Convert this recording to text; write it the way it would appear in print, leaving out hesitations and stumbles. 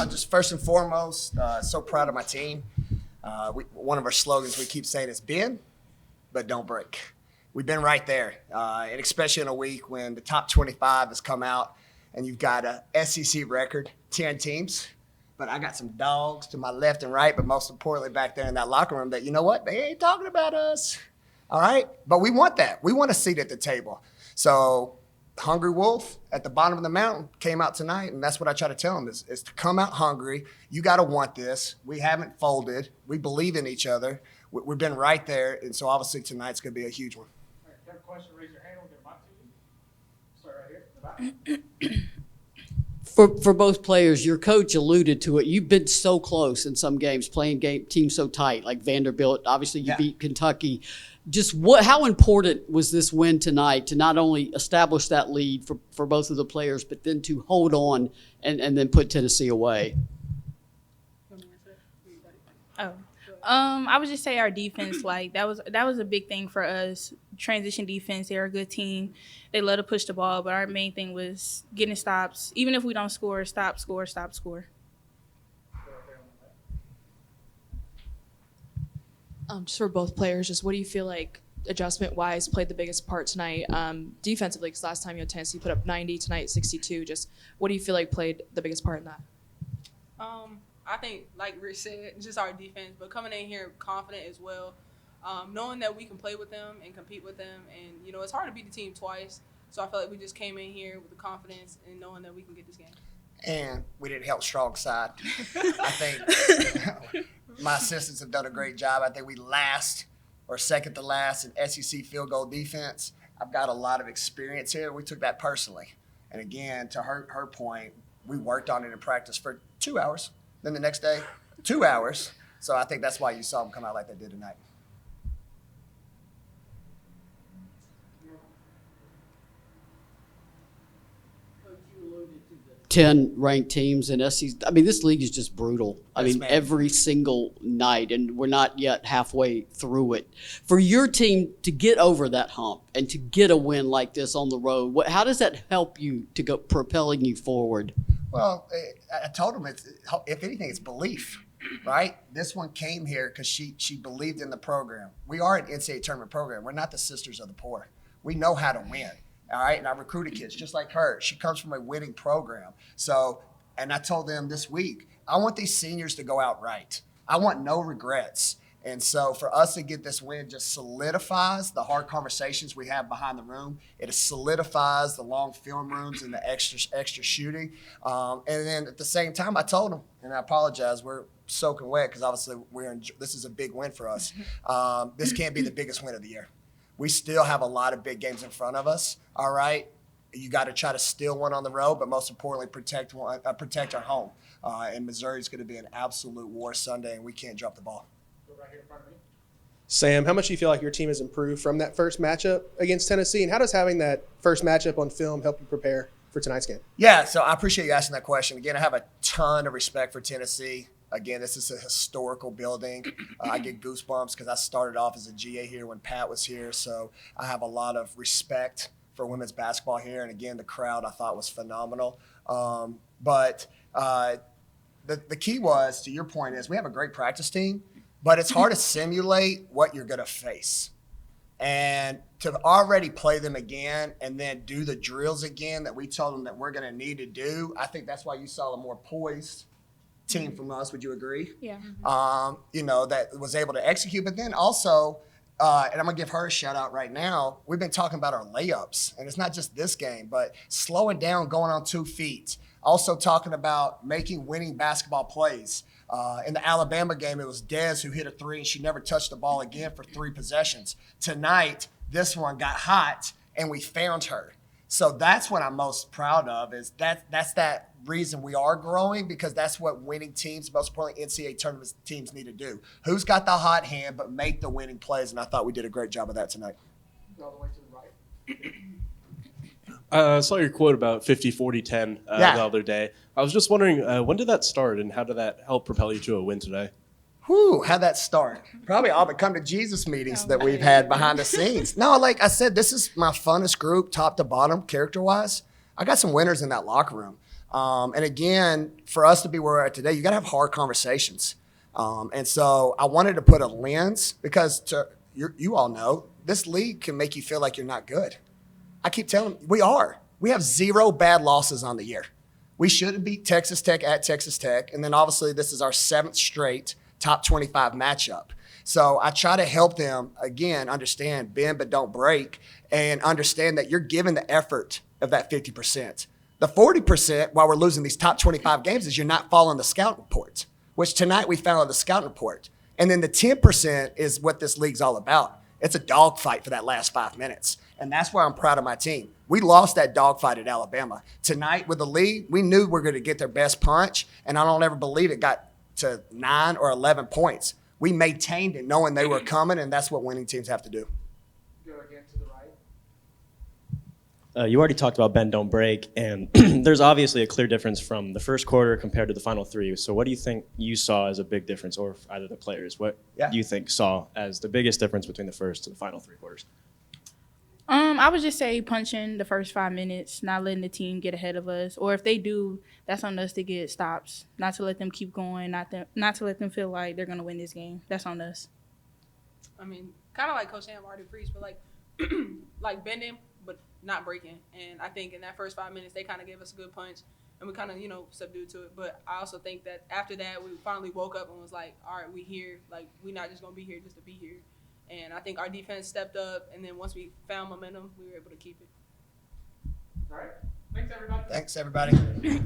Just first and foremost, so proud of my team. One of our slogans we keep saying is bend, but don't break. We've been right there, and especially in a week when the top 25 has come out and you've got a SEC record, 10 teams. But I got some dogs to my left and right, but most importantly back there in that locker room that, you know what, they ain't talking about us. All right? But we want that. We want a seat at the table. So Hungry Wolf at the bottom of the mountain came out tonight, and that's what I try to tell them is to come out hungry. You got to want this. We haven't folded. We believe in each other. We've been right there, and so obviously tonight's going to be a huge one. All right, if you have a question, raise your hand. We'll get a mic to you. Start right here in the back. For both players, your coach alluded to it. You've been so close in some games, playing teams so tight, like Vanderbilt. Obviously, you beat Kentucky. Just how important was this win tonight to not only establish that lead for both of the players, but then to hold on and then put Tennessee away? I would just say our defense, like that was a big thing for us. Transition defense, they're a good team. They love to push the ball, but our main thing was getting stops. Even if we don't score, stop, score, stop, score. Just for both players, just what do you feel like adjustment-wise played the biggest part tonight defensively? Because last time Tennessee put up 90, tonight 62. Just what do you feel like played the biggest part in that? I think, like Rich said, just our defense, but coming in here confident as well, knowing that we can play with them and compete with them. And, it's hard to beat the team twice. So I feel like we just came in here with the confidence and knowing that we can get this game. And we didn't help strong side. I think my assistants have done a great job. I think we last or second to last in SEC field goal defense. I've got a lot of experience here. We took that personally. And, again, to her point, we worked on it in practice for 2 hours. Then the next day, 2 hours. So I think that's why you saw them come out like they did tonight. 10 ranked teams in SEC. I mean, this league is just brutal. I mean, every single night, and we're not yet halfway through it. For your team to get over that hump and to get a win like this on the road, how does that help you to go propelling you forward? Well, I told them, if anything, it's belief, right? This one came here because she believed in the program. We are an NCAA tournament program. We're not the Sisters of the Poor. We know how to win. All right, and I recruited kids just like her. She comes from a winning program. So, and I told them this week, I want these seniors to go out right. I want no regrets. And so for us to get this win just solidifies the hard conversations we have behind the room. It solidifies the long film rooms and the extra shooting. And then at the same time, I told them, and I apologize, we're soaking wet because obviously this is a big win for us. This can't be the biggest win of the year. We still have a lot of big games in front of us, all right? You got to try to steal one on the road, but most importantly, protect our home. And Missouri's going to be an absolute war Sunday, and we can't drop the ball. Right here in front of me. Sam, how much do you feel like your team has improved from that first matchup against Tennessee, and how does having that first matchup on film help you prepare for tonight's game? Yeah, so I appreciate you asking that question. Again, I have a ton of respect for Tennessee. Again, this is a historical building. I get goosebumps because I started off as a GA here when Pat was here, so I have a lot of respect for women's basketball here. And, again, the crowd I thought was phenomenal. But the key was, to your point, is we have a great practice team, but it's hard to simulate what you're going to face. And to already play them again and then do the drills again that we told them that we're going to need to do, I think that's why you saw a more poised team from us. Would you agree? Yeah. That was able to execute. But then also, and I'm going to give her a shout out right now, we've been talking about our layups. And it's not just this game, but slowing down, going on 2 feet. Also talking about making winning basketball plays. In the Alabama game, it was Dez who hit a 3, and she never touched the ball again for 3 possessions. Tonight, this one got hot, and we found her. So that's what I'm most proud of, is that's that reason we are growing, because that's what winning teams, most importantly NCAA tournament teams, need to do. Who's got the hot hand but make the winning plays, and I thought we did a great job of that tonight. All the way to the right. I saw your quote about 50, 40, 10 the other day. I was just wondering, when did that start, and how did that help propel you to a win today? How'd that start? Probably all the come to Jesus meetings that we've had behind the scenes. No, like I said, this is my funnest group, top to bottom, character-wise. I got some winners in that locker room. And again, for us to be where we're at today, you got to have hard conversations. And so I wanted to put a lens because you all know this league can make you feel like you're not good. I keep telling you, we are. We have 0 bad losses on the year. We should have beat Texas Tech at Texas Tech. And then obviously this is our 7th straight top 25 matchup. So I try to help them, again, understand bend but don't break and understand that you're giving the effort of that 50%. The 40% while we're losing these top 25 games is you're not following the scout report, which tonight we followed the scout report. And then the 10% is what this league's all about. It's a dogfight for that last 5 minutes. And that's why I'm proud of my team. We lost that dogfight at Alabama. Tonight with the lead, we knew we were going to get their best punch, and I don't ever believe it got to 9 or 11 points. We maintained it knowing they were coming, and that's what winning teams have to do. Go again to the right. You already talked about bend, don't break, and there's obviously a clear difference from the first quarter compared to the final 3. So what do you think you saw as a big difference, or either the players? What do you think saw as the biggest difference between the first to the final 3 quarters? I would just say punching the first 5 minutes, not letting the team get ahead of us. Or if they do, that's on us to get stops, not to let them keep going, not to let them feel like they're going to win this game. That's on us. I mean, kind of like Coach Sam already preached, but like bending, but not breaking. And I think in that first 5 minutes, they kind of gave us a good punch, and we kind of, subdued to it. But I also think that after that, we finally woke up and was like, all right, we here. Like, we're not just going to be here just to be here. And I think our defense stepped up, and then once we found momentum, we were able to keep it. All right. Thanks, everybody. Thanks, everybody.